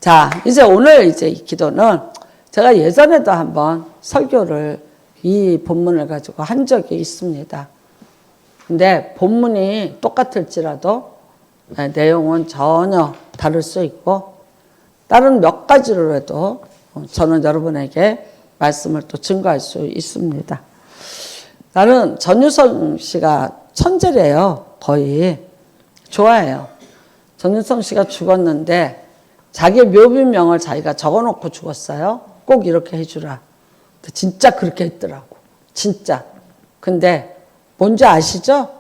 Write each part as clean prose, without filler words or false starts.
자, 이제 오늘 이제 이 기도는 제가 예전에도 한번 설교를 이 본문을 가지고 한 적이 있습니다. 근데 본문이 똑같을지라도 내용은 전혀 다를 수 있고 다른 몇 가지로라도 저는 여러분에게 말씀을 또 증거할 수 있습니다. 나는 전유성 씨가 천재래요. 거의 좋아해요. 전유성 씨가 죽었는데 자기 묘비명을 자기가 적어놓고 죽었어요. 꼭 이렇게 해주라. 진짜 그렇게 했더라고. 진짜. 근데 뭔지 아시죠?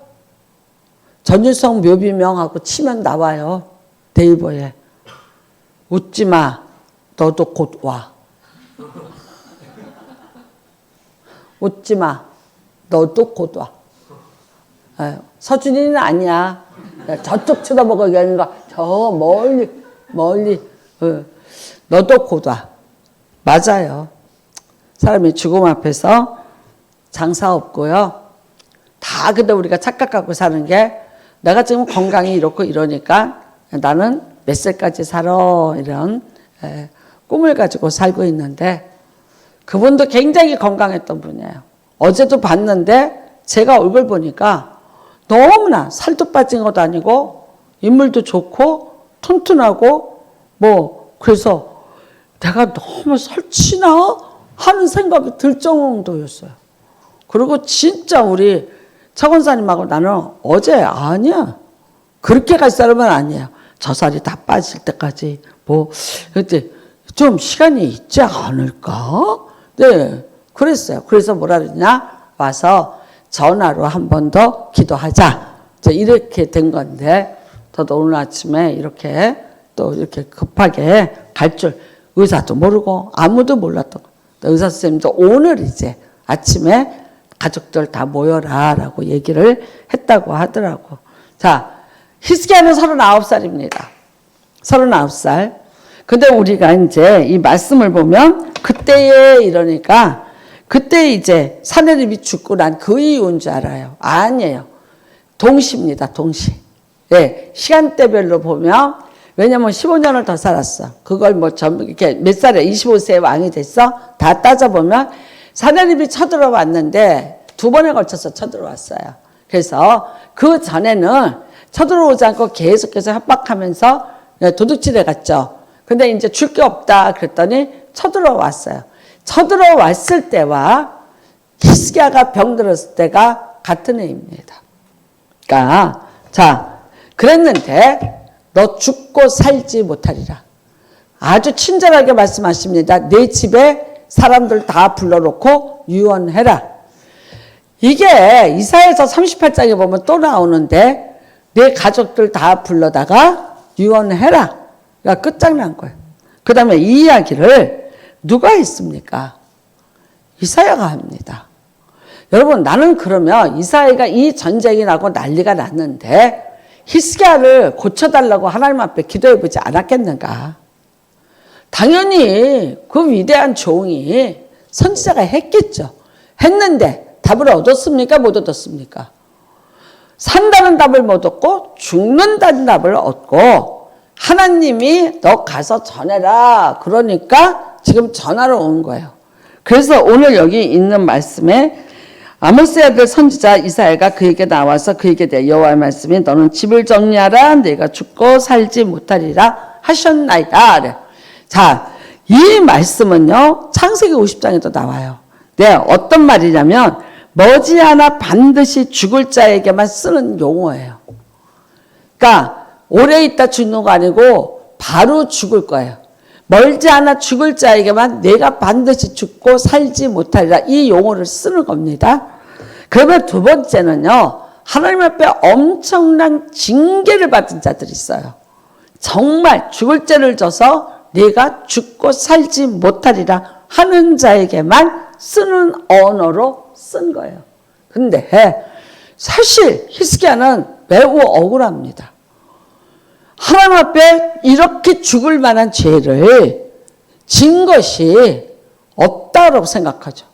전유성 묘비명하고 치면 나와요. 네이버에. 웃지마. 너도 곧 와. 웃지마. 너도 곧 와. 서준이는 아니야. 저쪽 쳐다보고 얘기하는 거. 저 멀리. 너도 곧 와. 맞아요. 사람이 죽음 앞에서 장사 없고요. 다 근데 우리가 착각하고 사는 게 내가 지금 건강이 이렇고 이러니까 나는 몇 살까지 살아 이런 꿈을 가지고 살고 있는데 그분도 굉장히 건강했던 분이에요. 어제도 봤는데 제가 얼굴 보니까 너무나 살도 빠진 것도 아니고 인물도 좋고 튼튼하고 그래서 내가 너무 설치나 하는 생각이 들 정도였어요. 그리고 진짜 우리 차 권사님하고 나는 어제 아니야. 그렇게 갈 사람은 아니에요. 저 살이 다 빠질 때까지 그때 좀 시간이 있지 않을까? 네, 그랬어요. 그래서 뭐라 그러냐? 와서 전화로 한 번 더 기도하자. 이렇게 된 건데 저도 오늘 아침에 이렇게 또 이렇게 급하게 갈 줄 의사도 모르고 아무도 몰랐던 거예요. 의사 선생님도 오늘 이제 아침에 가족들 다 모여라 라고 얘기를 했다고 하더라고. 자, 히스기야는 39살입니다. 39살. 근데 우리가 이제 이 말씀을 보면 그때에 이러니까 그때 이제 사내립이 죽고 난 그 이후인 줄 알아요. 아니에요. 동시입니다. 동시. 네, 시간대별로 보면 왜냐면 15년을 더 살았어. 그걸 이렇게 몇 살에 25세에 왕이 됐어? 다 따져보면 사내립이 쳐들어왔는데 2번에 걸쳐서 쳐들어왔어요. 그래서 그 전에는 쳐들어오지 않고 계속해서 협박하면서 도둑질해 갔죠. 근데 이제 줄 게 없다 그랬더니 쳐들어왔어요. 쳐들어왔을 때와 히스기야가 병들었을 때가 같은 해입니다. 그러니까 자, 그랬는데 너 죽고 살지 못하리라. 아주 친절하게 말씀하십니다. 내 집에 사람들 다 불러놓고 유언해라. 이게 이사야서 38장에 보면 또 나오는데 내 가족들 다 불러다가 유언해라. 가 끝장난 거예요. 그 다음에 이 이야기를 누가 했습니까? 이사야가 합니다. 여러분 나는 그러면 이사야가 이 전쟁이 나고 난리가 났는데 히스기야를 고쳐달라고 하나님 앞에 기도해보지 않았겠는가? 당연히 그 위대한 종이 선지자가 했겠죠. 했는데 답을 얻었습니까? 못 얻었습니까? 산다는 답을 못 얻고 죽는다는 답을 얻고 하나님이 너 가서 전해라. 그러니까 지금 전하러 온 거예요. 그래서 오늘 여기 있는 말씀에 아모스의 아들 선지자 이사야가 그에게 나와서 그에게 대해 여호와의 말씀이 너는 집을 정리하라. 내가 죽고 살지 못하리라 하셨나이다. 자, 이 말씀은요 창세기 50장에도 나와요. 네, 어떤 말이냐면 머지않아 반드시 죽을 자에게만 쓰는 용어예요. 그러니까 오래 있다 죽는 거 아니고 바로 죽을 거예요. 멀지 않아 죽을 자에게만 내가 반드시 죽고 살지 못하리라 이 용어를 쓰는 겁니다. 그러면 두 번째는요. 하나님 앞에 엄청난 징계를 받은 자들이 있어요. 정말 죽을 죄를 져서 내가 죽고 살지 못하리라 하는 자에게만 쓰는 언어로 쓴 거예요. 근데 사실 히스기야는 매우 억울합니다. 하나님 앞에 이렇게 죽을 만한 죄를 진 것이 없다고 생각하죠.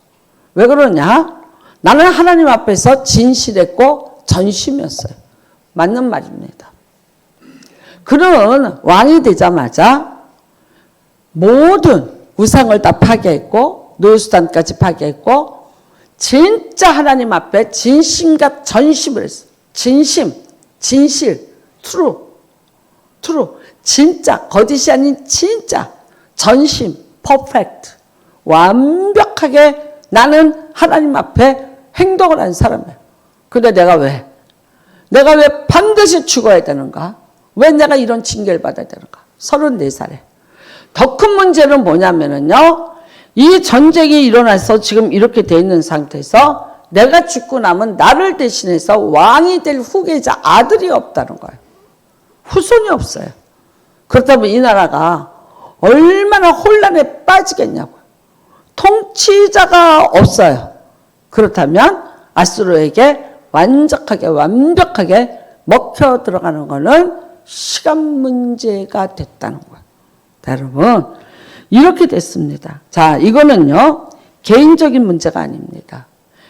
왜 그러냐? 나는 하나님 앞에서 진실했고 전심이었어요. 맞는 말입니다. 그는 왕이 되자마자 모든 우상을 다 파괴했고 노예수단까지 파괴했고 진짜 하나님 앞에 진심과 전심을 했어. 진심, 진실, 트루, 진짜, 거짓이 아닌 진짜, 전심, 퍼펙트, 완벽하게 나는 하나님 앞에 행동을 한 사람이에요. 근데 내가 왜 반드시 죽어야 되는가? 왜 내가 이런 징계를 받아야 되는가? 34살에. 더 큰 문제는 뭐냐면요. 이 전쟁이 일어나서 지금 이렇게 돼 있는 상태에서 내가 죽고 나면 나를 대신해서 왕이 될 후계자 아들이 없다는 거예요. 후손이 없어요. 그렇다면 이 나라가 얼마나 혼란에 빠지겠냐고요. 통치자가 없어요. 그렇다면 아수르에게 완벽하게 먹혀 들어가는 것은 시간 문제가 됐다는 거예요. 여러분, 이렇게 됐습니다. 자, 이거는요, 개인적인 문제가 아닙니다.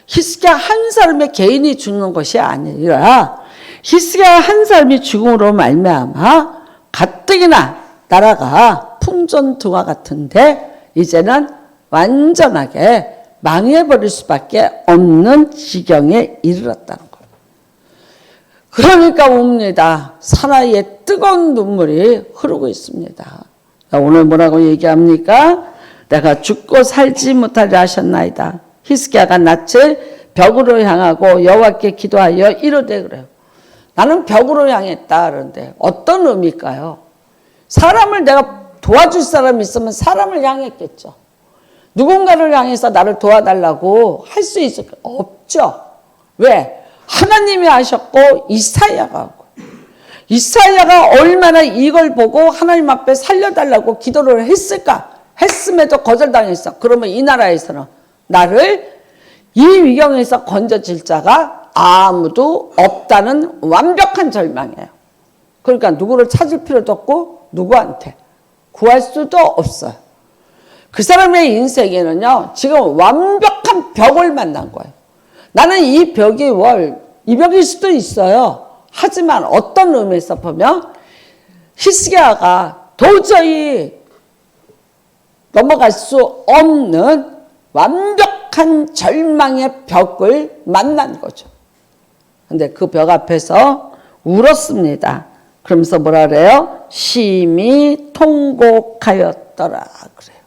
히스기야 한 사람의 개인이 죽는 것이 아니라 히스기야 한 사람이 죽음으로 말미암아 가뜩이나 나라가 풍전등화 같은데 이제는 완전하게 망해버릴 수밖에 없는 지경에 이르렀다는 거예요. 그러니까 옵니다. 사나이의 뜨거운 눈물이 흐르고 있습니다. 오늘 뭐라고 얘기합니까? 내가 죽고 살지 못하려 하셨나이다. 히스기야가 낯을 벽으로 향하고 여호와께 기도하여 이르되 그래요. 나는 벽으로 향했다. 그런데 어떤 의미일까요? 사람을 내가 도와줄 사람이 있으면 사람을 향했겠죠. 누군가를 향해서 나를 도와달라고 할 수 있을까? 없죠. 왜? 하나님이 하셨고 이사야가 하고 이사야가 얼마나 이걸 보고 하나님 앞에 살려달라고 기도를 했을까? 했음에도 거절당했어. 그러면 이 나라에서는 나를 이 위경에서 건져질 자가 아무도 없다는 완벽한 절망이에요. 그러니까 누구를 찾을 필요도 없고 누구한테 구할 수도 없어요. 그 사람의 인생에는요, 지금 완벽한 벽을 만난 거예요. 나는 이 벽이 이 벽일 수도 있어요. 하지만 어떤 의미에서 보면 히스기야가 도저히 넘어갈 수 없는 완벽한 절망의 벽을 만난 거죠. 근데 그 벽 앞에서 울었습니다. 그러면서 뭐라 그래요? 심히 통곡하였더라 그래요.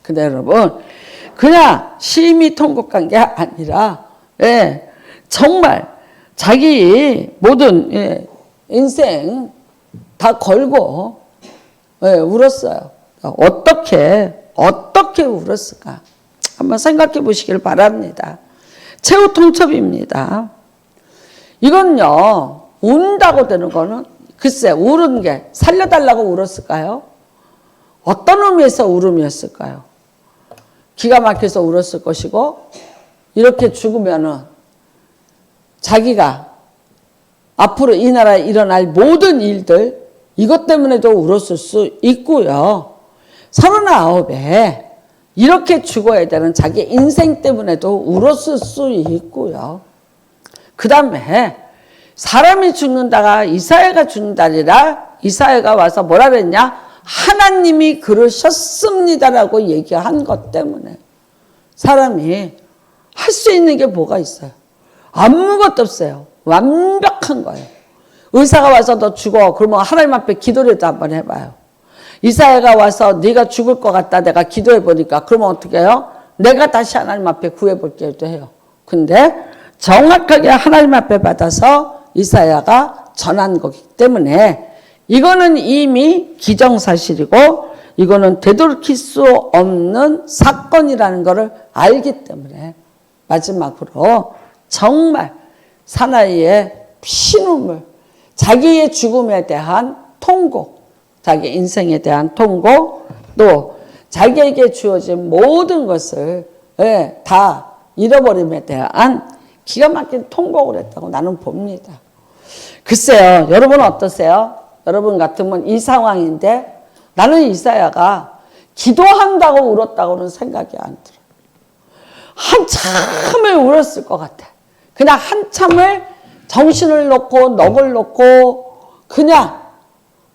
근데 여러분, 그냥 심히 통곡한 게 아니라, 정말 자기 모든 인생 다 걸고 울었어요. 어떻게 울었을까? 한번 생각해 보시길 바랍니다. 최후 통첩입니다. 이건요, 운다고 되는 거는 글쎄 울은 게 살려달라고 울었을까요? 어떤 의미에서 울음이었을까요? 기가 막혀서 울었을 것이고 이렇게 죽으면은 자기가 앞으로 이 나라에 일어날 모든 일들 이것 때문에도 울었을 수 있고요. 39에 이렇게 죽어야 되는 자기 인생 때문에도 울었을 수 있고요. 그 다음에 사람이 죽는다가 이사야가 죽는다니라 이사야가 와서 뭐라 그랬냐? 하나님이 그러셨습니다라고 얘기한 것 때문에 사람이 할 수 있는 게 뭐가 있어요? 아무것도 없어요. 완벽한 거예요. 의사가 와서 너 죽어. 그러면 하나님 앞에 기도라도 한번 해봐요. 이사야가 와서 네가 죽을 것 같다. 내가 기도해보니까 그러면 어떻게 해요? 내가 다시 하나님 앞에 구해볼게 해요. 근데 정확하게 하나님 앞에 받아서 이사야가 전한 거기 때문에 이거는 이미 기정사실이고 이거는 되돌이킬 수 없는 사건이라는 것을 알기 때문에 마지막으로 정말 사나이의 피눈물, 자기의 죽음에 대한 통곡, 자기 인생에 대한 통곡, 또 자기에게 주어진 모든 것을 다 잃어버림에 대한 기가 막힌 통곡을 했다고 나는 봅니다. 글쎄요, 여러분 어떠세요? 여러분 같으면 이 상황인데 나는 이사야가 기도한다고 울었다고는 생각이 안 들어요. 한참을 울었을 것 같아. 그냥 한참을 정신을 놓고 넋을 놓고 그냥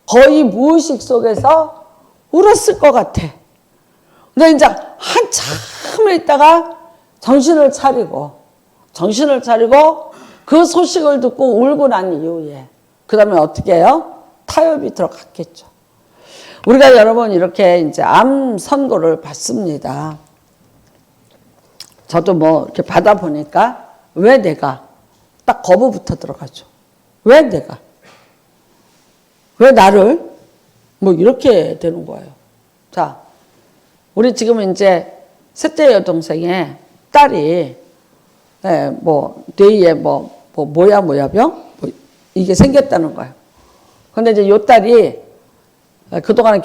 거의 무의식 속에서 울었을 것 같아. 근데 이제 한참을 있다가 정신을 차리고 그 소식을 듣고 울고 난 이후에 그 다음에 어떻게 해요? 타협이 들어갔겠죠. 우리가 여러분 이렇게 이제 암 선고를 받습니다. 저도 뭐 이렇게 받아보니까 왜 내가 딱 거부부터 들어가죠. 왜 내가? 왜 나를? 뭐 이렇게 되는 거예요. 자, 우리 지금 이제 셋째 여동생의 딸이 뭐 뇌에 모야병 이게 생겼다는 거예요. 근데 이제 요 딸이 그동안에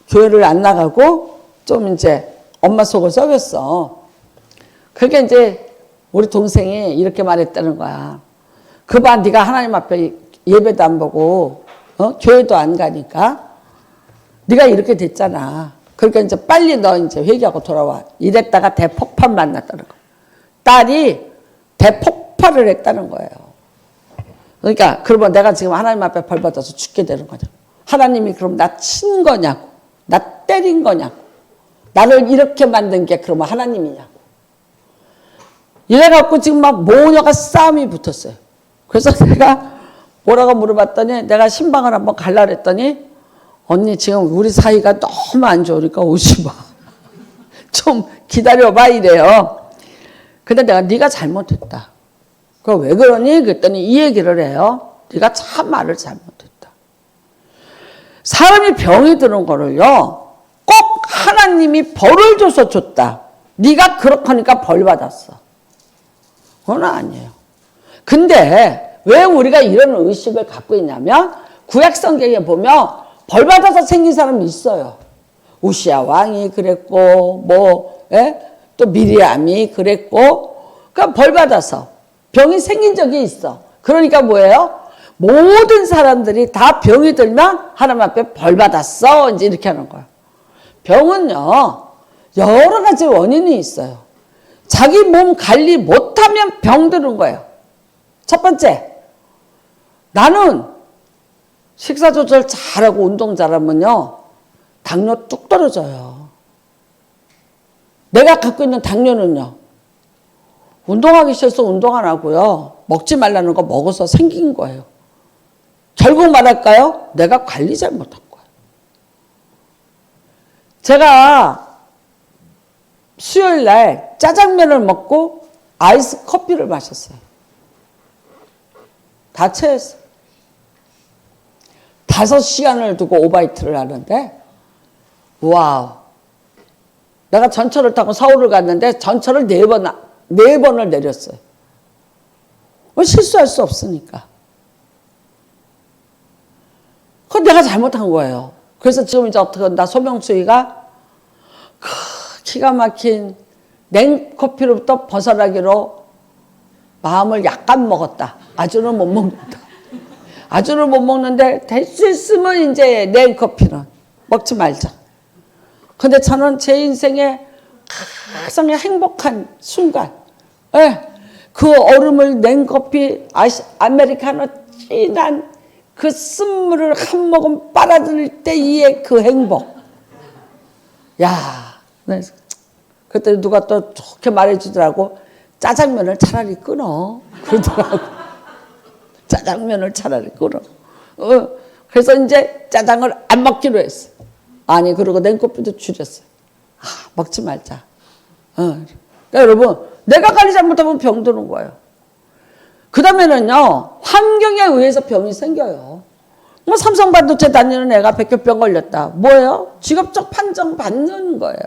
교회를 안 나가고 좀 이제 엄마 속을 썩였어. 그게 이제 우리 동생이 이렇게 말했다는 거야. 그봐 네가 하나님 앞에 예배도 안 보고 교회도 안 가니까 네가 이렇게 됐잖아. 그러니까 이제 빨리 너 이제 회개하고 돌아와. 이랬다가 대폭발 만났다는 거야. 딸이 대폭발을 했다는 거예요. 그러니까 그러면 내가 지금 하나님 앞에 벌 받아서 죽게 되는 거냐. 하나님이 그럼 나 친 거냐고. 나 때린 거냐고. 나를 이렇게 만든 게 그러면 하나님이냐고. 이래갖고 지금 막 모녀가 싸움이 붙었어요. 그래서 내가 뭐라고 물어봤더니 내가 신방을 한번 갈라 그랬더니 언니 지금 우리 사이가 너무 안 좋으니까 오지 마. 좀 기다려봐 이래요. 근데 내가 네가 잘못했다. 그럼 왜 그러니? 그랬더니 이 얘기를 해요. 네가 참 말을 잘못했다. 사람이 병이 드는 거를요. 꼭 하나님이 벌을 줘서 줬다. 네가 그렇게 하니까 벌 받았어. 그건 아니에요. 근데 왜 우리가 이런 의식을 갖고 있냐면 구약 성경에 보면 벌 받아서 생긴 사람이 있어요. 우시야 왕이 그랬고 또 미리암이 그랬고 그러니까 벌 받아서 병이 생긴 적이 있어. 그러니까 뭐예요? 모든 사람들이 다 병이 들면 하나님 앞에 벌 받았어 이제 이렇게 하는 거예요. 병은요 여러 가지 원인이 있어요. 자기 몸 관리 못하면 병드는 거예요. 첫 번째, 나는 식사 조절 잘하고 운동 잘하면요 당뇨 뚝 떨어져요. 내가 갖고 있는 당뇨는요 운동하기 싫어서 운동 안 하고요 먹지 말라는 거 먹어서 생긴 거예요. 결국 말할까요? 내가 관리 잘못한 거예요. 제가 수요일 날 짜장면을 먹고 아이스 커피를 마셨어요. 다 체했어요. 5시간을 두고 오바이트를 하는데 와우. 내가 전철을 타고 서울을 갔는데 전철을 4번을 내렸어요. 실수할 수 없으니까. 그건 내가 잘못한 거예요. 그래서 지금 이제 어떻게 한다. 소명수이가 기가 막힌 냉커피로부터 벗어나기로 마음을 약간 먹었다. 아주는 못 먹는다. 아주는 못 먹는데 될 수 있으면 이제 냉커피는 먹지 말자. 근데 저는 제 인생에 가장 행복한 순간, 그 얼음을 냉커피 아메리카노 진한 그 쓴물을 한 모금 빨아들일 때의 그 행복. 야, 그때 누가 또 좋게 말해주더라고. 짜장면을 차라리 끊어. 그러더라고. 짜장면을 차라리 끊어. 그래서 이제 짜장을 안 먹기로 했어. 아니, 그리고 냉커피도 줄였어요. 먹지 말자. 그러니까 여러분, 내가 관리 잘못하면 병드는 거예요. 그 다음에는요, 환경에 의해서 병이 생겨요. 뭐 삼성반도체 다니는 애가 백혈병 걸렸다. 뭐예요? 직업적 판정 받는 거예요.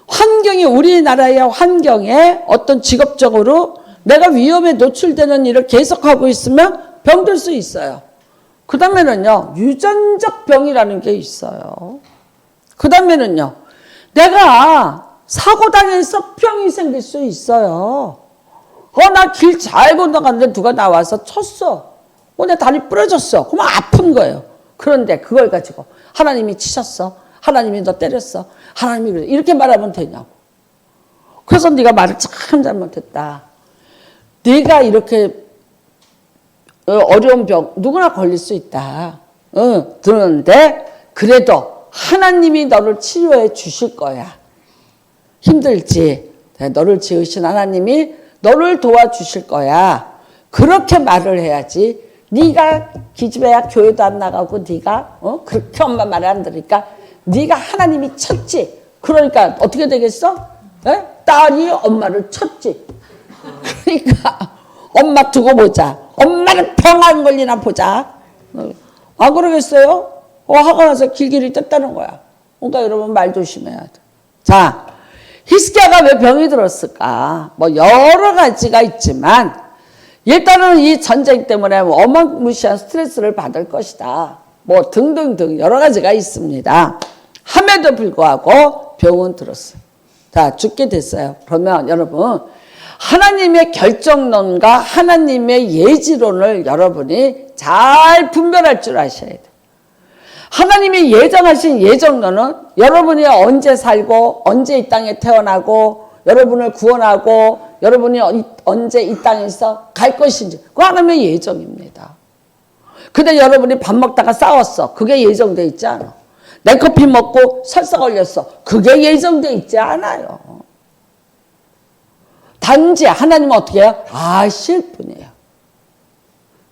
환경이 우리나라의 환경에 어떤 직업적으로 내가 위험에 노출되는 일을 계속하고 있으면 병들 수 있어요. 그 다음에는요, 유전적 병이라는 게 있어요. 그 다음에는요, 내가 사고당해서 병이 생길 수 있어요. 나 길 잘 건너갔는데 누가 나와서 쳤어. 내 다리 부러졌어. 그러면 아픈 거예요. 그런데 그걸 가지고 하나님이 치셨어. 하나님이 너 때렸어. 하나님이 그래. 이렇게 말하면 되냐고. 그래서 네가 말을 참 잘못했다. 네가 이렇게 어려운 병 누구나 걸릴 수 있다. 그런데 그래도 하나님이 너를 치료해 주실 거야. 힘들지? 너를 지으신 하나님이 너를 도와주실 거야. 그렇게 말을 해야지. 네가 기집애야 교회도 안 나가고 네가 그렇게 엄마 말을 안 들으니까 네가 하나님이 쳤지. 그러니까 어떻게 되겠어? 에? 딸이 엄마를 쳤지. 그러니까 엄마 두고 보자. 엄마는 병 안 걸리나 보자. 안 그러겠어요? 화가 나서 길길이 떴다는 거야. 그러니까 여러분 말 조심해야 돼. 자, 히스기야가 왜 병이 들었을까? 뭐 여러 가지가 있지만 일단은 이 전쟁 때문에 어마무시한 스트레스를 받을 것이다. 뭐 등등등 여러 가지가 있습니다. 함에도 불구하고 병은 들었어요. 자, 죽게 됐어요. 그러면 여러분 하나님의 결정론과 하나님의 예지론을 여러분이 잘 분별할 줄 아셔야 돼요. 하나님이 예정하신 예정론은 여러분이 언제 살고 언제 이 땅에 태어나고 여러분을 구원하고 여러분이 언제 이 땅에서 갈 것인지 그 하나님의 예정입니다. 근데 여러분이 밥 먹다가 싸웠어. 그게 예정돼 있지 않아. 내 커피 먹고 설사 걸렸어. 그게 예정돼 있지 않아요. 단지 하나님은 어떻게 해요? 아실 뿐이에요.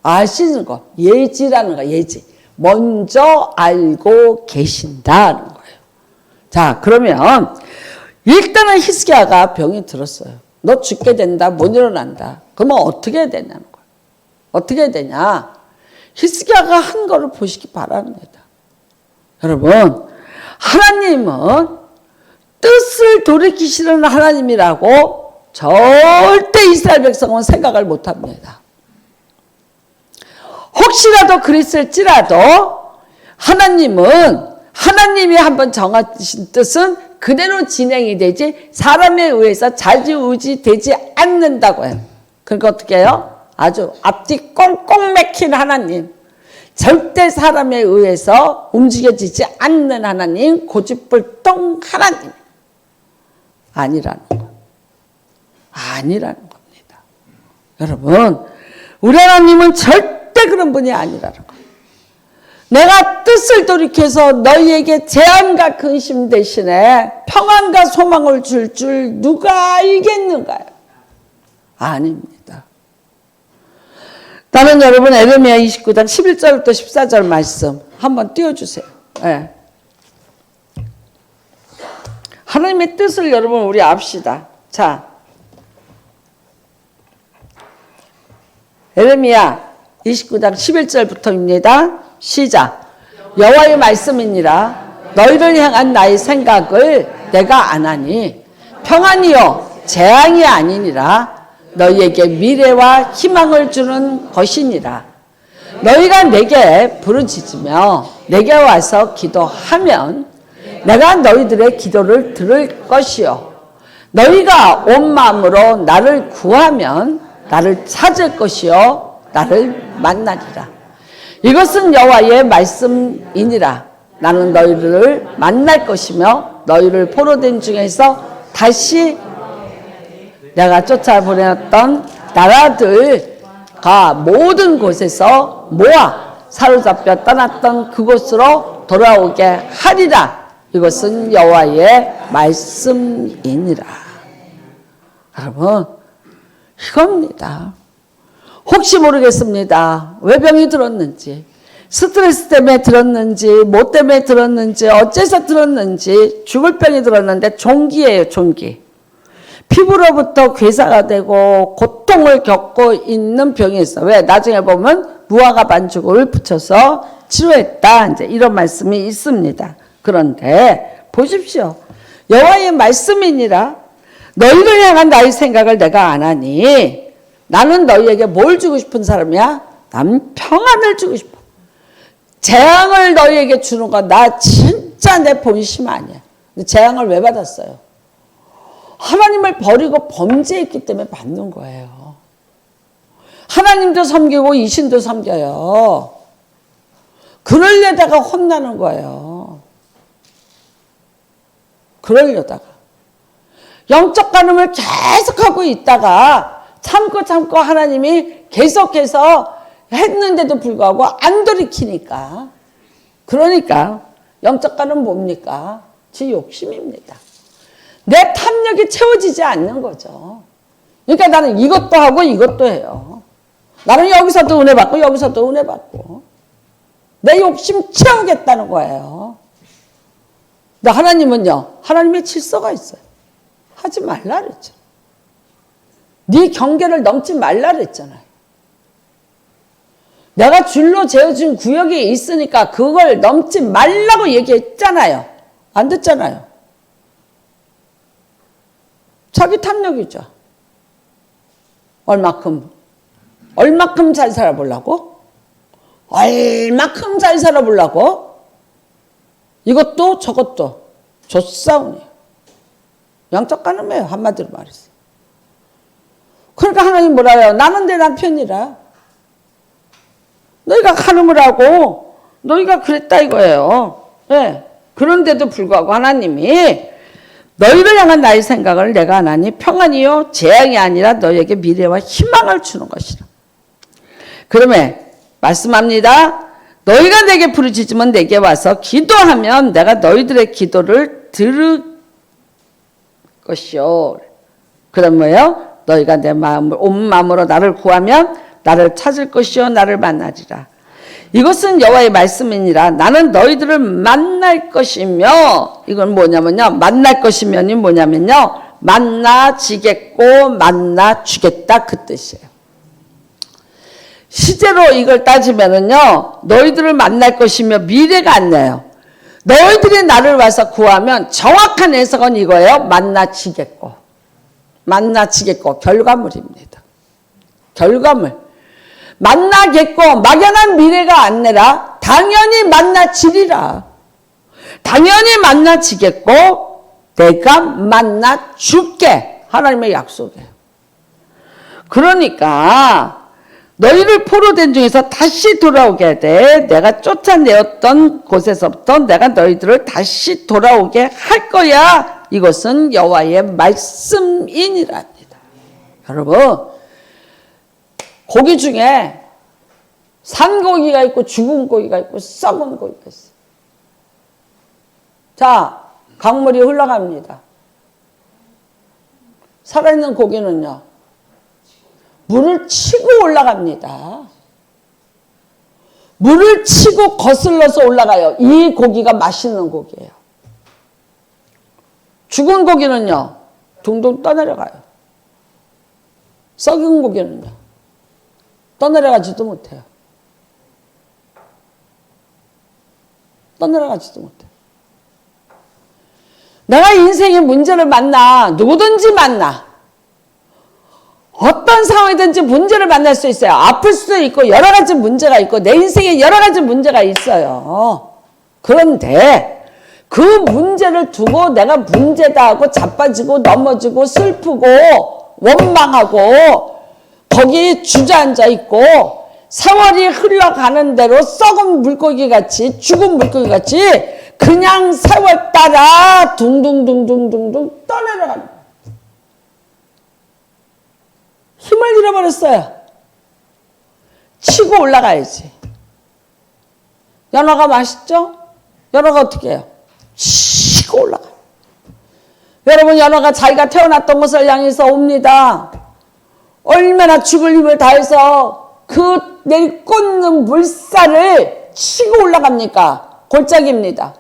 아시는 거. 예지라는 거. 예지. 먼저 알고 계신다는 거예요. 자, 그러면 일단은 히스기야가 병이 들었어요. 너 죽게 된다. 못 일어난다. 그러면 어떻게 되냐는 거예요. 어떻게 되냐. 히스기야가 한 거를 보시기 바랍니다. 여러분, 하나님은 뜻을 돌이키시는 하나님이라고 절대 이스라엘 백성은 생각을 못합니다. 혹시라도 그랬을지라도 하나님이 한번 정하신 뜻은 그대로 진행이 되지 사람에 의해서 좌지우지 되지 않는다고 해요. 그러니까 어떻게 해요? 아주 앞뒤 꽁꽁 맥힌 하나님, 절대 사람에 의해서 움직여지지 않는 하나님, 고집불통 하나님 아니라는 거예요. 아니라는 겁니다. 여러분, 우리 하나님은 절대 그런 분이 아니라는 거예요. 내가 뜻을 돌이켜서 너희에게 재앙과 근심 대신에 평안과 소망을 줄 누가 알겠는가요? 아닙니다. 나는 여러분 에레미야 29장 11절부터 14절 말씀 한번 띄워주세요. 네. 하나님의 뜻을 여러분 우리 압시다. 자, 에레미야 29장 11절부터입니다. 시작. 여호와의 말씀이니라. 너희를 향한 나의 생각을 내가 아나니 평안이요 재앙이 아니니라. 너희에게 미래와 희망을 주는 것이니라. 너희가 내게 부르짖으며 내게 와서 기도하면 내가 너희들의 기도를 들을 것이요 너희가 온 마음으로 나를 구하면 나를 찾을 것이요 나를 만나리라. 이것은 여호와의 말씀이니라. 나는 너희를 만날 것이며 너희를 포로된 중에서 다시 내가 쫓아보냈던 나라들과 모든 곳에서 모아 사로잡혀 떠났던 그곳으로 돌아오게 하리라. 이것은 여호와의 말씀이니라. 여러분, 이겁니다. 혹시 모르겠습니다. 왜 병이 들었는지, 스트레스 때문에 들었는지, 뭐 때문에 들었는지, 어째서 들었는지, 죽을 병이 들었는데 종기예요, 종기. 피부로부터 괴사가 되고 고통을 겪고 있는 병이 있어. 왜? 나중에 보면 무화과 반죽을 붙여서 치료했다. 이제 이런 말씀이 있습니다. 그런데 보십시오. 여호와의 말씀이니라. 너희를 향한 나의 생각을 내가 안 하니 나는 너희에게 뭘 주고 싶은 사람이야? 난 평안을 주고 싶어. 재앙을 너희에게 주는 건 나 진짜 내 본심 아니야. 근데 재앙을 왜 받았어요? 하나님을 버리고 범죄했기 때문에 받는 거예요. 하나님도 섬기고 이신도 섬겨요. 그러려다가 혼나는 거예요. 그러려다가. 영적 간음을 계속하고 있다가 참고 하나님이 계속해서 했는데도 불구하고 안 돌이키니까. 그러니까 영적가는 뭡니까? 지 욕심입니다. 내 탐욕이 채워지지 않는 거죠. 그러니까 나는 이것도 하고 이것도 해요. 나는 여기서도 은혜 받고 여기서도 은혜 받고 내 욕심 채우겠다는 거예요. 근데 하나님은요, 하나님의 질서가 있어요. 하지 말라 그랬죠. 네 경계를 넘지 말라 그랬잖아요. 내가 줄로 재어준 구역이 있으니까 그걸 넘지 말라고 얘기했잖아요. 안 듣잖아요. 자기 탐욕이죠. 얼마큼 잘 살아보려고? 얼마큼 잘 살아보려고? 이것도 저것도 조싸움이에요. 영적 간음이에요. 한마디로 말해서. 그러니까 하나님 뭐라 해요? 나는 내 남편이라. 너희가 간음을 하고 너희가 그랬다 이거예요. 네. 그런데도 불구하고 하나님이 너희를 향한 나의 생각을 내가 하나니 평안이요 재앙이 아니라 너희에게 미래와 희망을 주는 것이라. 그러면 말씀합니다. 너희가 내게 부르짖으면 내게 와서 기도하면 내가 너희들의 기도를 들을 것이요. 그럼 뭐예요? 너희가 내 마음을 온 마음으로 나를 구하면 나를 찾을 것이요 나를 만나리라. 이것은 여호와의 말씀이니라. 나는 너희들을 만날 것이며, 이건 뭐냐면요, 만날 것이면이 뭐냐면요, 만나지겠고 만나주겠다 그 뜻이에요. 실제로 이걸 따지면은요, 너희들을 만날 것이며 미래가 안 나요. 너희들이 나를 와서 구하면 정확한 해석은 이거예요. 만나지겠고 결과물입니다. 결과물. 만나겠고 막연한 미래가 아니라 당연히 만나지리라. 당연히 만나지겠고 내가 만나줄게. 하나님의 약속이에요. 그러니까 너희를 포로된 중에서 다시 돌아오게 돼. 내가 쫓아내었던 곳에서부터 내가 너희들을 다시 돌아오게 할 거야. 이것은 여호와의 말씀이니랍니다. 여러분, 고기 중에 산 고기가 있고 죽은 고기가 있고 썩은 고기가 있어요. 자, 강물이 흘러갑니다. 살아있는 고기는요, 물을 치고 올라갑니다. 물을 치고 거슬러서 올라가요. 이 고기가 맛있는 고기예요. 죽은 고기는요, 둥둥 떠내려가요. 썩은 고기는요, 떠내려가지도 못해요. 떠내려가지도 못해요. 내가 인생의 문제를 만나, 누구든지 만나, 어떤 상황이든지 문제를 만날 수 있어요. 아플 수도 있고 여러 가지 문제가 있고 내 인생에 여러 가지 문제가 있어요. 그런데 그 문제를 두고 내가 문제다 하고 자빠지고 넘어지고 슬프고 원망하고 거기 주저앉아 있고 세월이 흘러가는 대로 썩은 물고기 같이 죽은 물고기 같이 그냥 세월 따라 둥둥둥둥둥둥 떠내려가는 거예요. 힘을 잃어버렸어요. 치고 올라가야지. 연어가 맛있죠? 연어가 어떻게 해요? 치고 올라가요. 여러분, 연어가 자기가 태어났던 곳을 향해서 옵니다. 얼마나 죽을 힘을 다해서 그 내리꽂는 물살을 치고 올라갑니까? 골짜기입니다.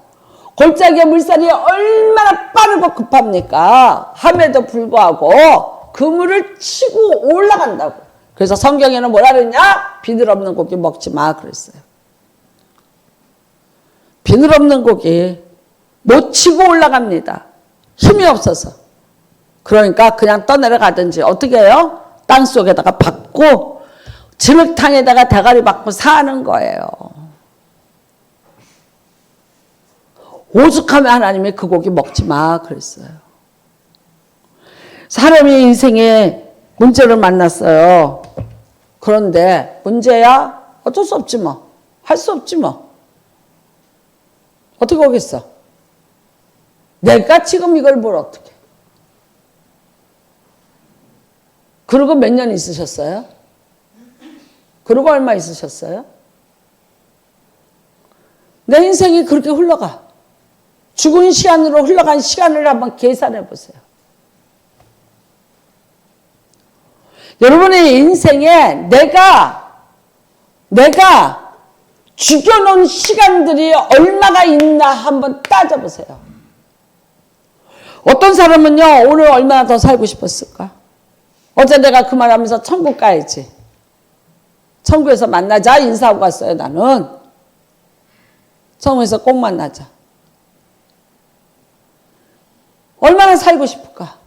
골짜기의 물살이 얼마나 빠르고 급합니까? 함에도 불구하고 그 물을 치고 올라간다고. 그래서 성경에는 뭐라 그랬냐? 비늘 없는 고기 먹지 마 그랬어요. 비늘 없는 고기 못 치고 올라갑니다. 힘이 없어서. 그러니까 그냥 떠내려가든지 어떻게 해요? 땅속에다가 박고 진흙탕에다가 대가리 박고 사는 거예요. 오죽하면 하나님이 그 고기 먹지 마 그랬어요. 사람이 인생에 문제를 만났어요. 그런데 문제야? 어쩔 수 없지 뭐. 할 수 없지 뭐. 어떻게 오겠어? 내가 지금 이걸 뭘 어떻게. 그러고 몇 년 있으셨어요? 그러고 얼마 있으셨어요? 내 인생이 그렇게 흘러가. 죽은 시간으로 흘러간 시간을 한번 계산해 보세요. 여러분의 인생에 내가 죽여놓은 시간들이 얼마가 있나 한번 따져보세요. 어떤 사람은요, 오늘 얼마나 더 살고 싶었을까? 어제 내가 그 말하면서 천국 가야지. 천국에서 만나자 인사하고 갔어요. 나는 천국에서 꼭 만나자. 얼마나 살고 싶을까?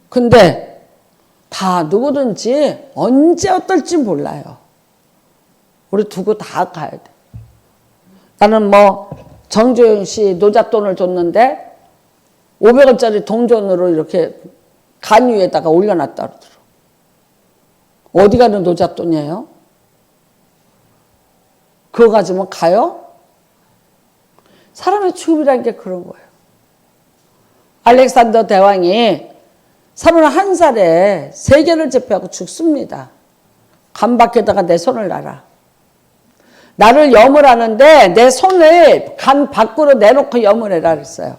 근데 다 누구든지 언제 어떨지 몰라요. 우리 두고 다 가야 돼. 나는 뭐 정주영 씨 노잣돈을 줬는데 500원짜리 동전으로 이렇게 간 위에다가 올려놨다 그러더라고. 어디 가는 노잣돈이에요? 그거 가지면 가요? 사람의 죽음이라는 게 그런 거예요. 알렉산더 대왕이 31살에 세계를 제패하고 죽습니다. 간 밖에다가 내 손을 놔라. 나를 염을 하는데 내 손을 간 밖으로 내놓고 염을 해라 그랬어요.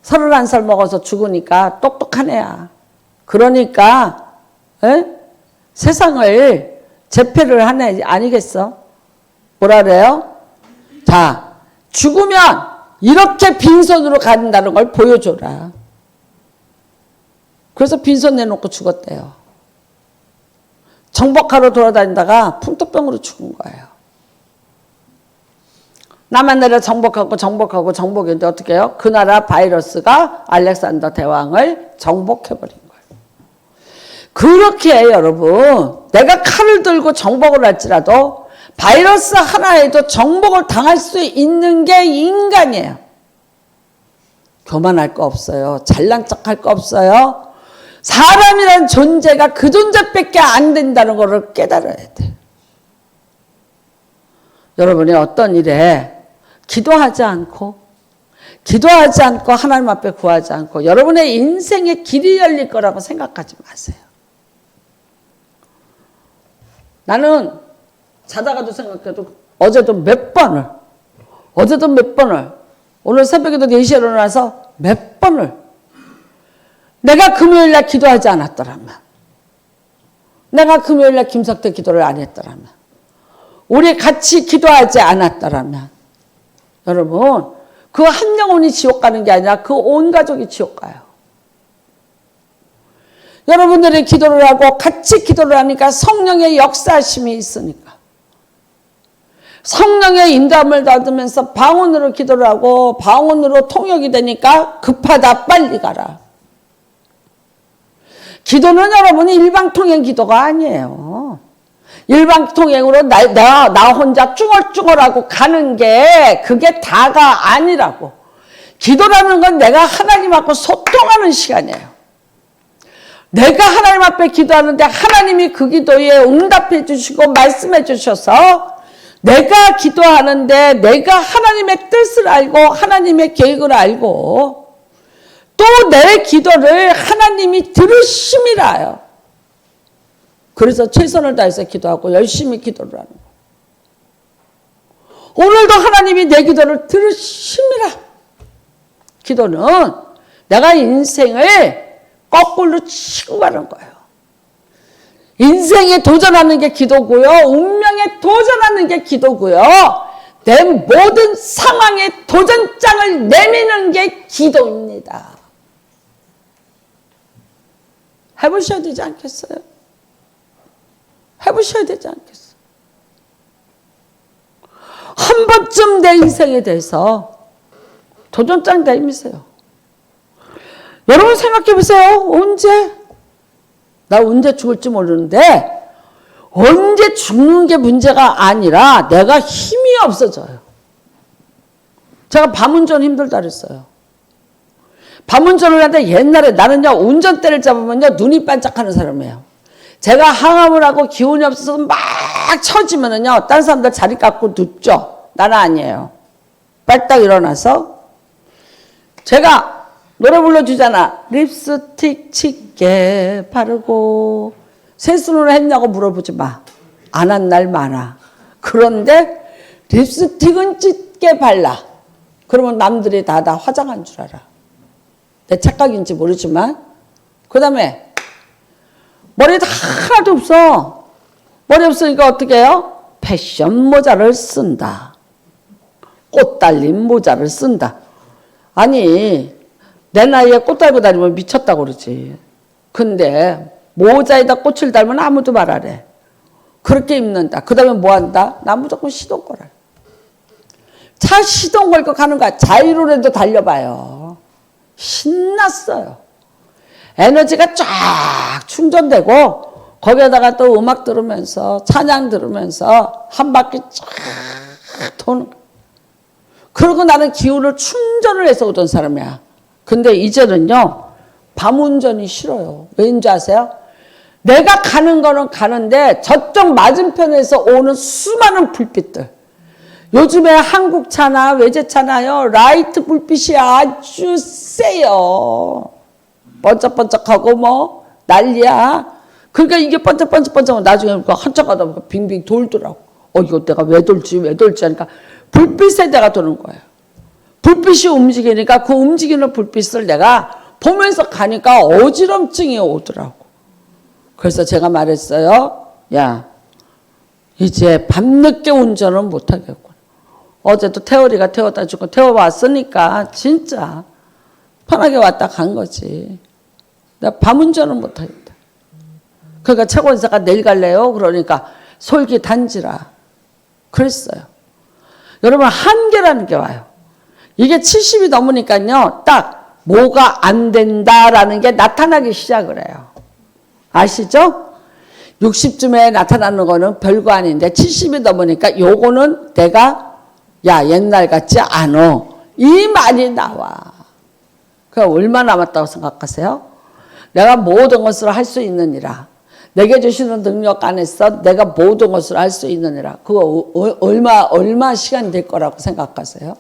31살 먹어서 죽으니까 똑똑한 애야. 그러니까 세상을 제패를 한 애 아니겠어? 뭐라 그래요? 자, 죽으면 이렇게 빈손으로 간다는 걸 보여줘라. 그래서 빈손 내놓고 죽었대요. 정복하러 돌아다니다가 풍토병으로 죽은 거예요. 남한나라 정복했는데 어떻게 해요? 그 나라 바이러스가 알렉산더 대왕을 정복해버린 거예요. 그렇게 여러분, 내가 칼을 들고 정복을 할지라도 바이러스 하나에도 정복을 당할 수 있는 게 인간이에요. 교만할 거 없어요. 잘난 척할 거 없어요. 사람이란 존재가 그 존재밖에 안 된다는 것을 깨달아야 돼. 여러분이 어떤 일에 기도하지 않고 하나님 앞에 구하지 않고 여러분의 인생의 길이 열릴 거라고 생각하지 마세요. 나는 자다가도 생각해도 어제도 몇 번을 오늘 새벽에도 4시에 일어나서 몇 번을 내가 금요일날 기도하지 않았더라면, 내가 금요일날 김석태 기도를 안 했더라면, 우리 같이 기도하지 않았더라면, 여러분, 그 한 영혼이 지옥 가는 게 아니라 그 온 가족이 지옥 가요. 여러분들이 기도를 하고 같이 기도를 하니까 성령의 역사심이 있으니까. 성령의 인도함을 받으면서 방언으로 기도를 하고 방언으로 통역이 되니까 급하다 빨리 가라. 기도는 여러분이 일방통행 기도가 아니에요. 일방통행으로 나 혼자 쭈글쭈글하고 가는 게 그게 다가 아니라고. 기도라는 건 내가 하나님하고 소통하는 시간이에요. 내가 하나님 앞에 기도하는데 하나님이 그 기도에 응답해 주시고 말씀해 주셔서 내가 기도하는데 내가 하나님의 뜻을 알고 하나님의 계획을 알고 또 내 기도를 하나님이 들으심이라요. 그래서 최선을 다해서 기도하고 열심히 기도를 하는 거예요. 오늘도 하나님이 내 기도를 들으심이라. 기도는 내가 인생을 거꾸로 치고 가는 거예요. 인생에 도전하는 게 기도고요. 운명에 도전하는 게 기도고요. 내 모든 상황에 도전장을 내미는 게 기도입니다. 해보셔야 되지 않겠어요? 해보셔야 되지 않겠어요? 한 번쯤 내 인생에 대해서 도전장 내미세요. 여러분 생각해 보세요. 나 언제 죽을지 모르는데 언제 죽는 게 문제가 아니라 내가 힘이 없어져요. 제가 밤운전 힘들다 그랬어요. 밤운전을 하는데 옛날에 나는요 운전대를 잡으면요 눈이 반짝하는 사람이에요. 제가 항암을 하고 기운이 없어서 막 처지면은요 다른 사람들 자리 깎고 눕죠. 나는 아니에요. 빨딱 일어나서 제가 노래 불러주잖아. 립스틱 짙게 바르고 세수는 했냐고 물어보지 마. 안 한 날 많아. 그런데 립스틱은 짙게 발라. 그러면 남들이 다 화장한 줄 알아. 내 착각인지 모르지만. 그 다음에 머리도 하나도 없어. 머리 없으니까 어떻게 해요? 패션 모자를 쓴다. 꽃 달린 모자를 쓴다. 아니 내 나이에 꽃 달고 다니면 미쳤다고 그러지. 근데 모자에다 꽃을 달면 아무도 말 안 해. 그렇게 입는다. 그 다음에 뭐 한다? 나 무조건 시동 걸어요. 차 시동 걸고 가는 거야. 자유로라도 달려봐요. 신났어요. 에너지가 쫙 충전되고 거기에다가 또 음악 들으면서 찬양 들으면서 한 바퀴 쫙 도는 거야. 그리고 나는 기운을 충전을 해서 오던 사람이야. 근데 이제는요. 밤 운전이 싫어요. 왠지 아세요? 내가 가는 거는 가는데 저쪽 맞은편에서 오는 수많은 불빛들. 요즘에 한국차나 외제차나요. 라이트 불빛이 아주 세요. 번쩍번쩍하고 뭐 난리야. 그러니까 이게 번쩍번쩍번쩍 나중에 한참 가다 보니까 빙빙 돌더라고. 이거 내가 왜 돌지 하니까 불빛에 내가 도는 거예요. 불빛이 움직이니까 그 움직이는 불빛을 내가 보면서 가니까 어지럼증이 오더라고. 그래서 제가 말했어요. 야, 이제 밤늦게 운전은 못하겠구나. 어제도 태월이가 태워다 주고 태워왔으니까 진짜 편하게 왔다 간 거지. 내가 밤 운전은 못하겠다. 그러니까 최고인사가 내일 갈래요? 그러니까 솔깃한지라 그랬어요. 여러분 한계라는 게 와요. 이게 70이 넘으니까요. 딱 뭐가 안 된다라는 게 나타나기 시작을 해요. 아시죠? 60쯤에 나타나는 거는 별거 아닌데 70이 넘으니까 요거는 내가 야 옛날 같지 않어. 이 말이 나와. 그럼 얼마 남았다고 생각하세요? 내가 모든 것을 할 수 있느니라. 내게 주시는 능력 안에서 내가 모든 것을 할 수 있느니라. 그거 얼마 시간이 될 거라고 생각하세요?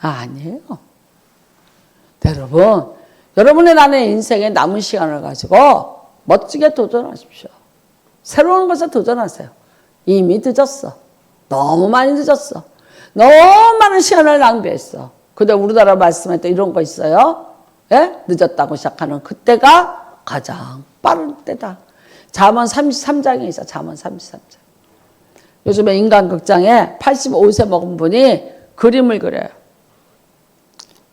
아니에요. 여러분, 여러분의 나는 인생에 남은 시간을 가지고 멋지게 도전하십시오. 새로운 것에 도전하세요. 이미 늦었어. 너무 많이 늦었어. 너무 많은 시간을 낭비했어. 근데 우리나라 말씀할 때 이런 거 있어요. 예? 늦었다고 시작하는 그때가 가장 빠른 때다. 잠언 33장에 있어. 잠언 33장. 요즘에 인간극장에 85세 먹은 분이 그림을 그려요.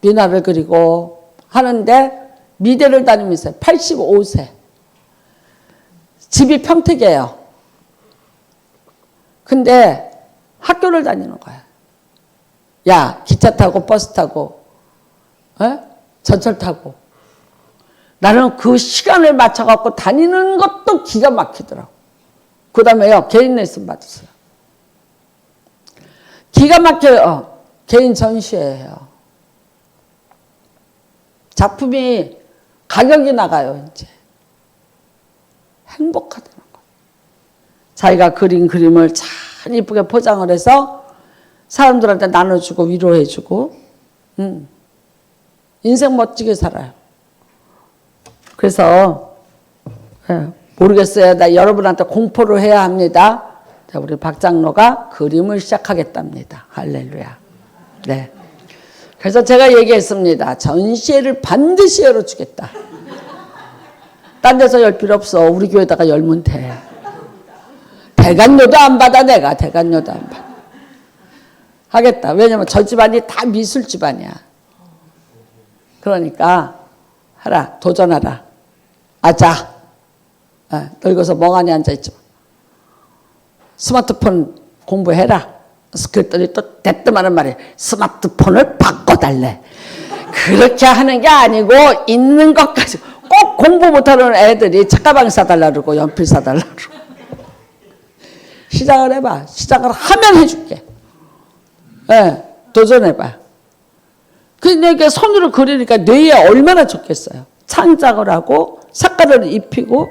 미나를 그리고 하는데 미대를 다니면서 85세. 집이 평택이에요. 근데 학교를 다니는 거야. 야, 기차 타고 버스 타고 전철 타고 나는 그 시간을 맞춰갖고 다니는 것도 기가 막히더라고. 그 다음에요, 개인 레슨 받았어요. 기가 막혀요. 개인 전시회예요. 작품이 가격이 나가요, 이제. 행복하다는 거예요. 자기가 그린 그림을 참 이쁘게 포장을 해서 사람들한테 나눠주고 위로해주고, 인생 멋지게 살아요. 그래서 모르겠어요. 나 여러분한테 공포를 해야 합니다. 우리 박장로가 그림을 시작하겠답니다. 할렐루야. 네. 그래서 제가 얘기했습니다. 전시회를 반드시 열어주겠다. 딴 데서 열 필요 없어. 우리 교회다가 열면 돼. 대관료도 안 받아 내가. 대관료도 안 받아. 하겠다. 왜냐면 저 집안이 다 미술 집안이야. 그러니까 하라. 도전하라. 아자. 늙어서 멍하니 앉아있지 마. 스마트폰 공부해라. 그랬더니 또 대뜸하는 말이 스마트폰을 바꿔달래. 그렇게 하는 게 아니고 있는 것까지 꼭 공부 못하는 애들이 책가방 사달라 그러고 연필 사달라 그러고. 시작을 해봐. 시작을 하면 해줄게. 도전해봐. 그러니까 손으로 그리니까 뇌에 얼마나 좋겠어요. 창작을 하고 색깔을 입히고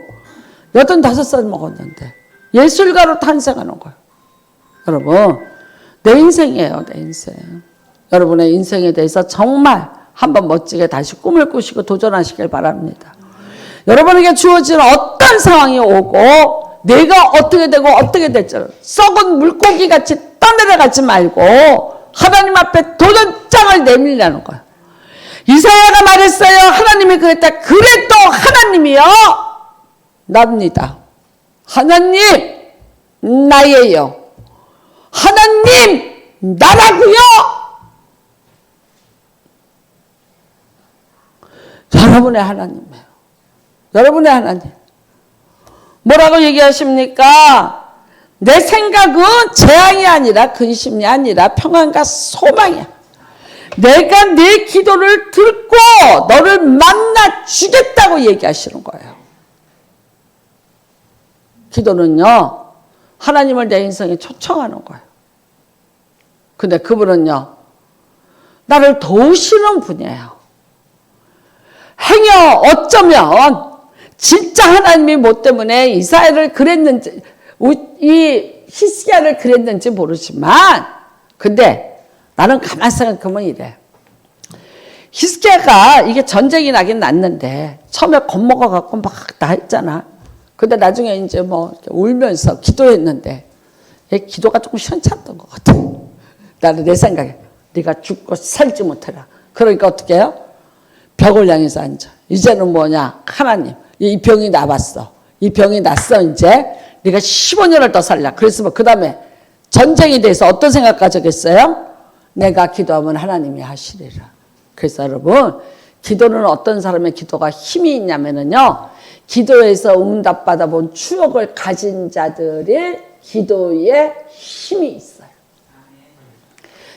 85살 먹었는데 예술가로 탄생하는 거예요. 여러분, 내 인생이에요. 내 인생. 여러분의 인생에 대해서 정말 한번 멋지게 다시 꿈을 꾸시고 도전하시길 바랍니다. 여러분에게 주어진 어떤 상황이 오고 내가 어떻게 되고 어떻게 될지 썩은 물고기 같이 떠내려가지 말고 하나님 앞에 도전장을 내밀려는 거예요. 이사야가 말했어요. 하나님이 그랬다. 그래도 하나님이요 납니다. 하나님 나예요. 하나님 나라고요. 여러분의 하나님이에요. 여러분의 하나님. 뭐라고 얘기하십니까? 내 생각은 재앙이 아니라 근심이 아니라 평안과 소망이야. 내가 내 기도를 듣고 너를 만나 주겠다고 얘기하시는 거예요. 기도는요, 하나님을 내 인생에 초청하는 거예요. 근데 그분은요, 나를 도우시는 분이에요. 행여 어쩌면 진짜 하나님이 뭐 때문에 이사야를 그랬는지, 이 히스기야를 그랬는지 모르지만, 근데 나는 가만 생각하면 이래. 히스기야가 이게 전쟁이 나긴 났는데 처음에 겁먹어 갖고 막 다 했잖아. 근데 나중에 이제 뭐 울면서 기도했는데 얘 기도가 조금 시원찮았던 것 같아. 나는 내 생각에 네가 죽고 살지 못해라. 그러니까 어떻게 해요? 벽을 향해서 앉아. 이제는 뭐냐? 하나님, 이 병이 나봤어. 이 병이 났어. 이제 네가 15년을 더 살라. 그랬으면 그 다음에 전쟁에 대해서 어떤 생각 가졌겠어요? 내가 기도하면 하나님이 하시리라. 그래서 여러분, 기도는 어떤 사람의 기도가 힘이 있냐면요, 기도에서 응답받아 본 추억을 가진 자들의 기도에 힘이 있어요.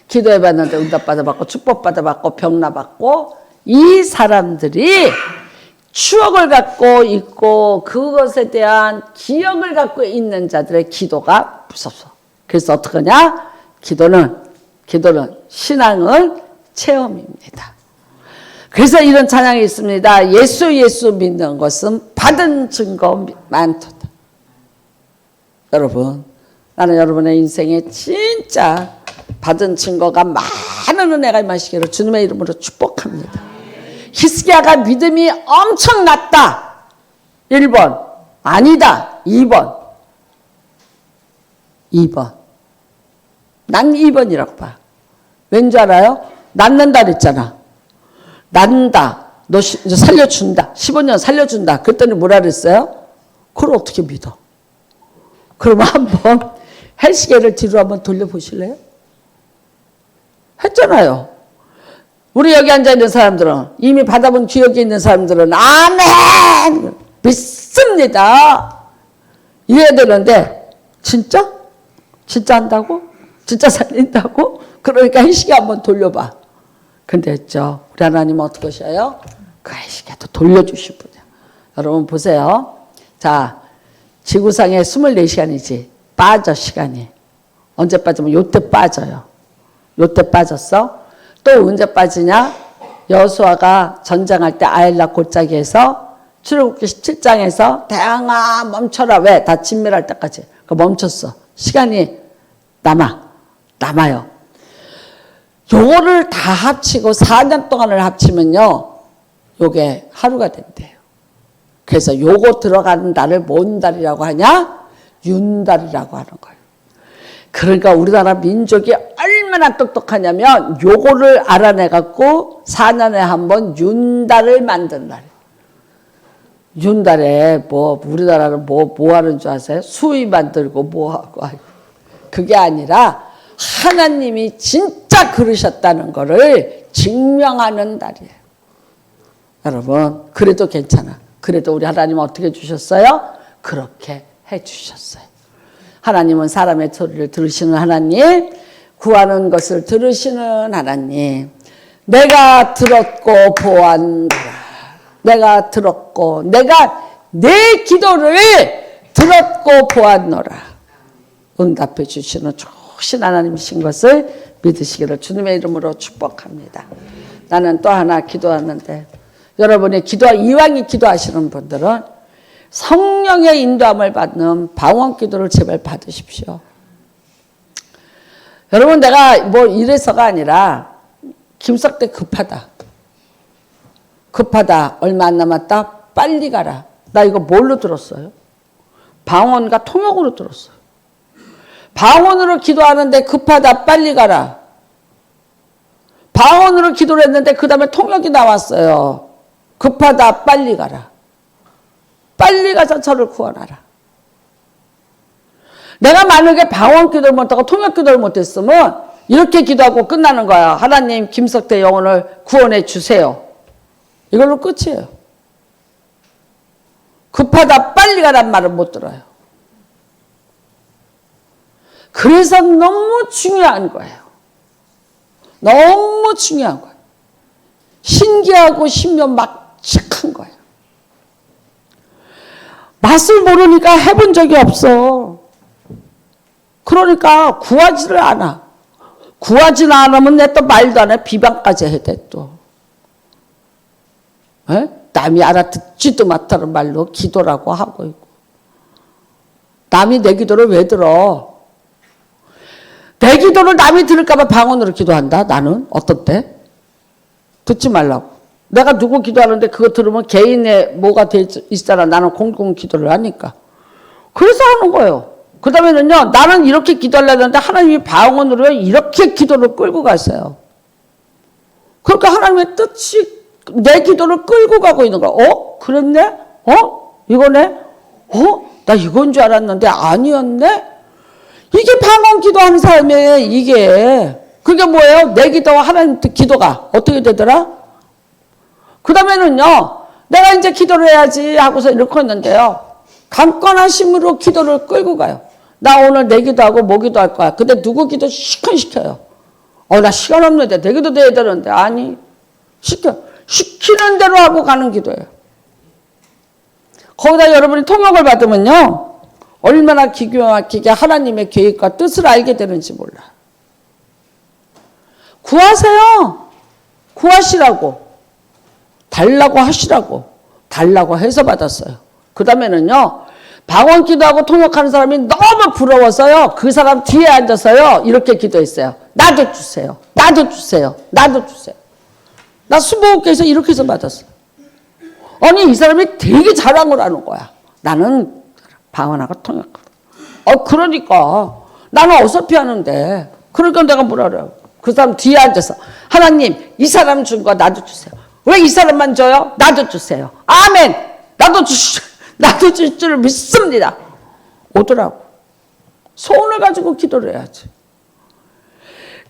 기도해 봤는데 응답받아 받고 축복받아 받고 병나 받고, 이 사람들이 추억을 갖고 있고 그것에 대한 기억을 갖고 있는 자들의 기도가 무섭소. 그래서 어떡하냐? 기도는 신앙의 체험입니다. 그래서 이런 찬양이 있습니다. 예수 믿는 것은 받은 증거 많도다. 여러분, 나는 여러분의 인생에 진짜 받은 증거가 많은 은혜가 임하시기를 주님의 이름으로 축복합니다. 히스기야가 믿음이 엄청났다. 1번. 아니다. 2번. 난 2번이라고 봐. 왠 줄 알아요? 낳는다 그랬잖아. 낳는다. 너 살려준다. 15년 살려준다. 그랬더니 뭐라 그랬어요? 그걸 어떻게 믿어? 그러면 한번 헬시계를 뒤로 한번 돌려보실래요? 했잖아요. 우리 여기 앉아있는 사람들은, 이미 받아본 기억이 있는 사람들은 아멘! 믿습니다. 이래야 되는데 진짜? 진짜 한다고? 진짜 살린다고? 그러니까 헬시계 한번 돌려봐. 근데 했죠. 우리 하나님은 어떻게 하셔요? 그 헬시계도 돌려주실 분이야. 여러분 보세요. 자, 지구상에 24시간이지. 빠져 시간이. 언제 빠지면 요때 빠져요. 요때 빠졌어. 또 언제 빠지냐? 여호수아가 전쟁할 때 아엘라 골짜기에서 출애굽기 17장에서 대항아 멈춰라. 왜? 다 진멸할 때까지. 그 멈췄어. 시간이 남아요. 요거를 다 합치고 4년 동안을 합치면요, 요게 하루가 된대요. 그래서 요거 들어가는 달을 뭔 달이라고 하냐? 윤달이라고 하는 거예요. 그러니까 우리나라 민족이 얼마나 똑똑하냐면 요거를 알아내갖고 4년에 한 번 윤달을 만든 날이에요. 윤달에 뭐 우리나라는 뭐 하는 줄 아세요? 수의 만들고 뭐하고. 그게 아니라 하나님이 진짜 그러셨다는 거를 증명하는 달이에요. 여러분, 그래도 괜찮아. 그래도 우리 하나님은 어떻게 해주셨어요? 그렇게 해주셨어요. 하나님은 사람의 소리를 들으시는 하나님, 구하는 것을 들으시는 하나님. 내가 들었고 보았노라. 내가 들었고, 내가 내 기도를 들었고 보았노라. 응답해 주시는 좋으신 하나님이신 것을 믿으시기를 주님의 이름으로 축복합니다. 나는 또 하나 기도하는데, 여러분이 이왕이 기도하시는 분들은 성령의 인도함을 받는 방언 기도를 제발 받으십시오. 여러분, 내가 뭐 이래서가 아니라 김석대 급하다. 얼마 안 남았다. 빨리 가라. 나 이거 뭘로 들었어요? 방언과 통역으로 들었어요. 방언으로 기도하는데 급하다. 빨리 가라. 방언으로 기도를 했는데 그 다음에 통역이 나왔어요. 급하다 빨리 가라. 빨리 가서 저를 구원하라. 내가 만약에 방언 기도를 못하고 통역 기도를 못했으면 이렇게 기도하고 끝나는 거야. 하나님 김석태 영혼을 구원해 주세요. 이걸로 끝이에요. 급하다 빨리 가란 말을 못 들어요. 그래서 너무 중요한 거예요. 너무 중요한 거예요. 신기하고 신묘막측한 거예요. 맛을 모르니까 해본 적이 없어. 그러니까 구하지를 않아. 구하지는 않으면 내 또 말도 안 해. 비방까지 해야 돼 또. 에? 남이 알아듣지도 못하는 말로 기도라고 하고 있고. 남이 내 기도를 왜 들어? 내 기도를 남이 들을까 봐 방언으로 기도한다. 나는 어떤 때? 듣지 말라고. 내가 누구 기도하는데 그거 들으면 개인의 뭐가 돼 있잖아. 나는 공공 기도를 하니까. 그래서 하는 거예요. 그 다음에는요, 나는 이렇게 기도하려는데 하나님이 방언으로 이렇게 기도를 끌고 가세요. 그러니까 하나님의 뜻이 내 기도를 끌고 가고 있는 거야. 그랬네? 이거네? 나 이건 줄 알았는데 아니었네? 이게 방언 기도하는 사람이에요, 이게. 그게 뭐예요? 내 기도와 하나님 기도가 어떻게 되더라? 그 다음에는요, 내가 이제 기도를 해야지 하고서 이렇게 했는데요. 강건하심으로 기도를 끌고 가요. 나 오늘 내 기도하고 뭐 기도할 거야. 근데 누구 기도 시켜요. 나 시간 없는데 내 기도도 해야 되는데. 아니, 시키는 대로 하고 가는 기도예요. 거기다 여러분이 통역을 받으면요. 얼마나 기가 막히게 하나님의 계획과 뜻을 알게 되는지 몰라. 구하세요. 구하시라고. 달라고 하시라고. 달라고 해서 받았어요. 그 다음에는요. 방언 기도하고 통역하는 사람이 너무 부러워서요. 그 사람 뒤에 앉아서요. 이렇게 기도했어요. 나도 주세요. 나도 주세요. 나도 주세요. 나 25개에서 이렇게 해서 받았어. 아니 이 사람이 되게 자랑을 하는 거야. 나는 방언하고 통역하고. 그러니까 나는 어설피 하는데. 그러니까 내가 뭐라 그래요. 그 사람 뒤에 앉아서 하나님 이 사람 준 거 나도 주세요. 왜 이 사람만 줘요? 나도 주세요. 아멘. 나도 줄 줄 믿습니다. 오더라고. 소원을 가지고 기도를 해야지.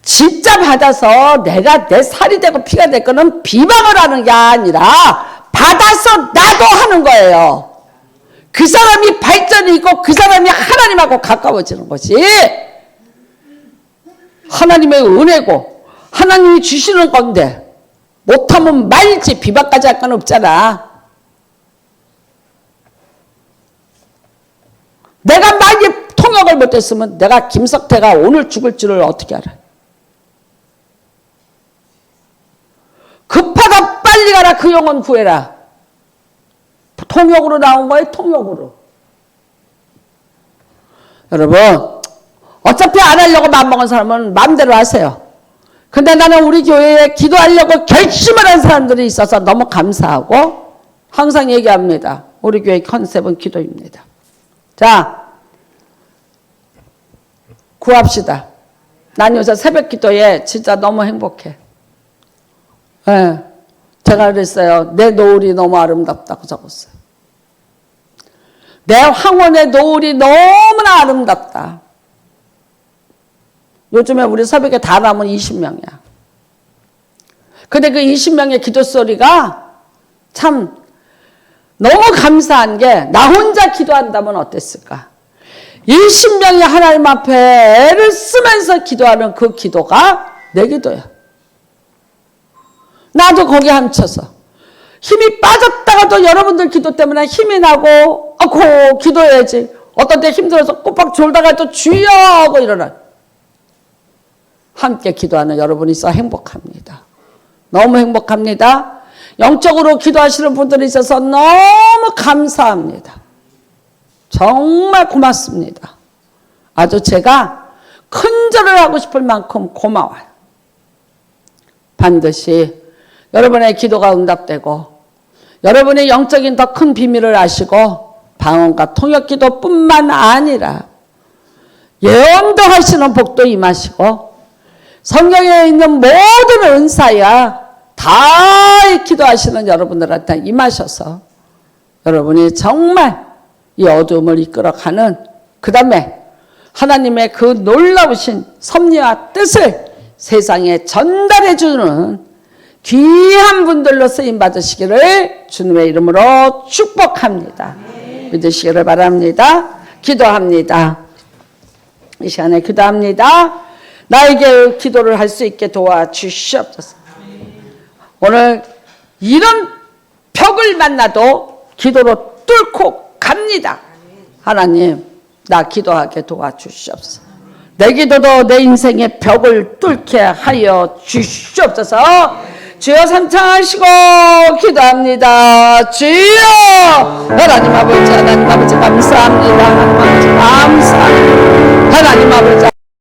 진짜 받아서 내가 내 살이 되고 피가 될 거는 비방을 하는 게 아니라 받아서 나도 하는 거예요. 그 사람이 발전이 있고 그 사람이 하나님하고 가까워지는 거지. 하나님의 은혜고 하나님이 주시는 건데 못하면 말지 비방까지 할 건 없잖아. 내가 만약 통역을 못했으면 내가 김석태가 오늘 죽을 줄을 어떻게 알아? 급하다 빨리 가라 그 영혼 구해라. 통역으로 나온 거예요. 통역으로. 여러분 어차피 안 하려고 마음먹은 사람은 마음대로 하세요. 근데 나는 우리 교회에 기도하려고 결심을 한 사람들이 있어서 너무 감사하고 항상 얘기합니다. 우리 교회 컨셉은 기도입니다. 자, 구합시다. 난 요새 새벽 기도에 진짜 너무 행복해. 네, 제가 그랬어요. 내 노을이 너무 아름답다고 적었어요. 내 황혼의 노을이 너무나 아름답다. 요즘에 우리 새벽에 다 나면 20명이야. 근데 그 20명의 기도 소리가 참 너무 감사한 게 나 혼자 기도한다면 어땠을까? 20명이 하나님 앞에 애를 쓰면서 기도하는 그 기도가 내 기도야. 나도 거기 함쳐서 힘이 빠졌다가도 여러분들 기도 때문에 힘이 나고 기도해야지. 어떤 때 힘들어서 꼬박 졸다가 또 주여 하고 일어나. 함께 기도하는 여러분이 있어 행복합니다. 너무 행복합니다. 영적으로 기도하시는 분들이 있어서 너무 감사합니다. 정말 고맙습니다. 아주 제가 큰절을 하고 싶을 만큼 고마워요. 반드시 여러분의 기도가 응답되고 여러분의 영적인 더 큰 비밀을 아시고 방언과 통역 기도뿐만 아니라 예언도 하시는 복도 임하시고 성경에 있는 모든 은사야 다 기도하시는 여러분들한테 임하셔서 여러분이 정말 이 어둠을 이끌어가는, 그 다음에 하나님의 그 놀라우신 섭리와 뜻을 세상에 전달해주는 귀한 분들로 쓰임받으시기를 주님의 이름으로 축복합니다. 믿으시기를 바랍니다. 기도합니다. 이 시간에 기도합니다. 나에게 기도를 할 수 있게 도와주시옵소서. 오늘 이런 벽을 만나도 기도로 뚫고 갑니다. 하나님, 나 기도하게 도와주시옵소서. 내 기도도 내 인생의 벽을 뚫게 하여 주시옵소서. 주여 삼창하시고 기도합니다. 주여 하나님 아버지 감사합니다. 하나님 아버지 감사합니다. 하나님 아버지